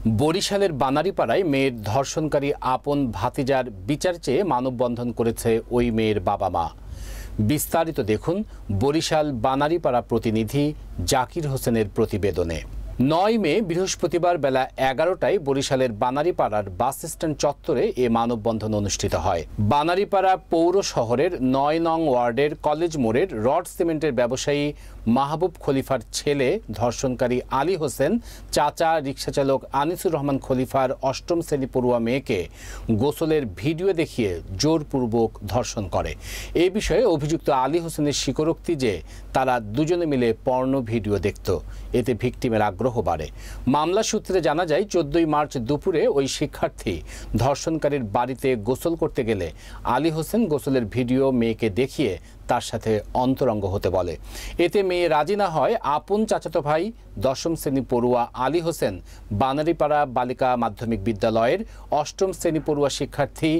বরিশালের বানারীপাড়ায় মেয়ের ধর্ষণকারী আপন ভাতিজার বিচার চেয়ে মানববন্ধন করেছে ওই মেয়ের বাবা মা। বিস্তারিত দেখুন বরিশাল বানারীপাড়া প্রতিনিধি জাকির হোসেনের প্রতিবেদনে। ৯ মে বৃহস্পতিবার বেলা ১১টায় বরিশালের বানারীপাড়ার বাস স্ট্যান্ড চত্বরে এ মানববন্ধন অনুষ্ঠিত হয়। বানারীপাড়া পৌর শহরের ৯ নং ওয়ার্ডের কলেজ মোড়ের রড সিমেন্টের ব্যবসায়ী মাহবুব খলিফার ছেলে ধর্ষণকারী আলী হোসেন চাচা রিকশাচালক আনিসুর রহমান খলিফার ৮ম শ্রেণী পড়ুয়া মেয়েকে গোসলের ভিডিও দেখিয়ে জোরপূর্বক ধর্ষণ করে। এ বিষয়ে অভিযুক্ত আলী হোসেনের স্বীকারোক্তি যে তারা দুজনে মিলে পর্নো ভিডিও দেখত। এতে ভিকটিমের আগ্রহ বাড়ে। মামলা সূত্রে জানা যায় ১৪ মার্চ দুপুরে ওই শিক্ষার্থী ধর্ষণকারীর বাড়িতে গোসল করতে গেলে আলী হোসেন গোসলের ভিডিও মেয়েকে দেখিয়ে তার সাথে অন্তরঙ্গ হতে বলে। এতে মেয়ে রাজি না হয় আপন চাচাতো ভাই ১০ম শ্রেণী পড়ুয়া আলী হোসেন বানারীপাড়া বালিকা মাধ্যমিক বিদ্যালয়ের ৮ম শ্রেণী পড়ুয়া শিক্ষার্থী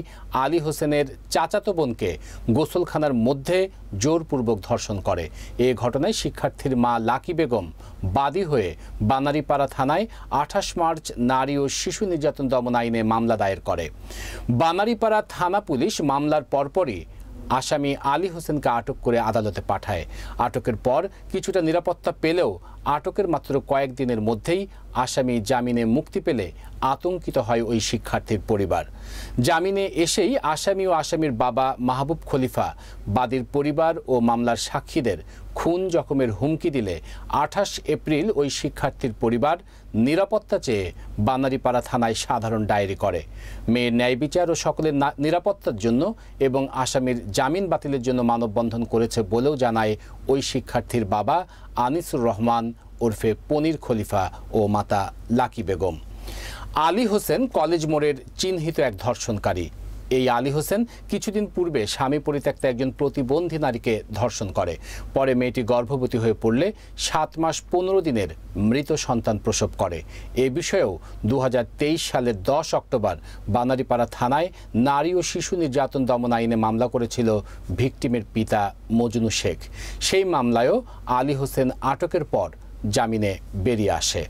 আলী হোসেনের চাচাতো বোনকে গোসলখানার মধ্যে জোরপূর্বক ধর্ষণ করে। এ ঘটনায় শিক্ষার্থীর মা লাকি বেগম বাদী হয়ে বানারীপাড়া থানায় ২৮ মার্চ নারী ও শিশু নির্যাতন দমন আইনে মামলা দায়ের করে। বানারীপাড়া থানা পুলিশ মামলার পরপরই আসামি আলী হোসেনকে আটক করে আদালতে পাঠায়। আটকের পর কিছুটা নিরাপত্তা পেলেও আটকের মাত্র কয়েকদিনের মধ্যেই আসামি জামিনে মুক্তি পেলে আতঙ্কিত হয় ওই শিক্ষার্থীর পরিবার। জামিনে এসেই আসামি ও আসামির বাবা মাহবুব খলিফা বাদীর পরিবার ও মামলার সাক্ষীদের খুন জখমের হুমকি দিলে ২৮ এপ্রিল ওই শিক্ষার্থীর পরিবার নিরাপত্তা চেয়ে বানারীপাড়া থানায় সাধারণ ডায়েরি করে। মেয়ের ন্যায় বিচার ও সকলের নিরাপত্তার জন্য এবং আসামির জামিন বাতিলের জন্য মানববন্ধন করেছে বলেও জানায় ওই শিক্ষার্থীর বাবা আনিসুর রহমান ওরফে পনির খলিফা ও মাতা লাকি বেগম। আলী হোসেন কলেজ মোড়ের চিহ্নিত এক ধর্ষণকারী। এই আলী হোসেন কিছুদিন পূর্বে স্বামী পরিত্যক্ত একজন প্রতিবন্ধী নারীকে ধর্ষণ করে। পরে মেয়েটি গর্ভবতী হয়ে পড়লে ৭ মাস ১৫ দিনের মৃত সন্তান প্রসব করে। এ বিষয়েও ২০২৩ সালের ১০ অক্টোবর বানারীপাড়া থানায় নারী ও শিশু নির্যাতন দমন আইনে মামলা করেছিল ভিকটিমের পিতা মজনু শেখ। সেই মামলায়ও আলী হোসেন আটকের পর জামিনে বেরিয়ে আসে।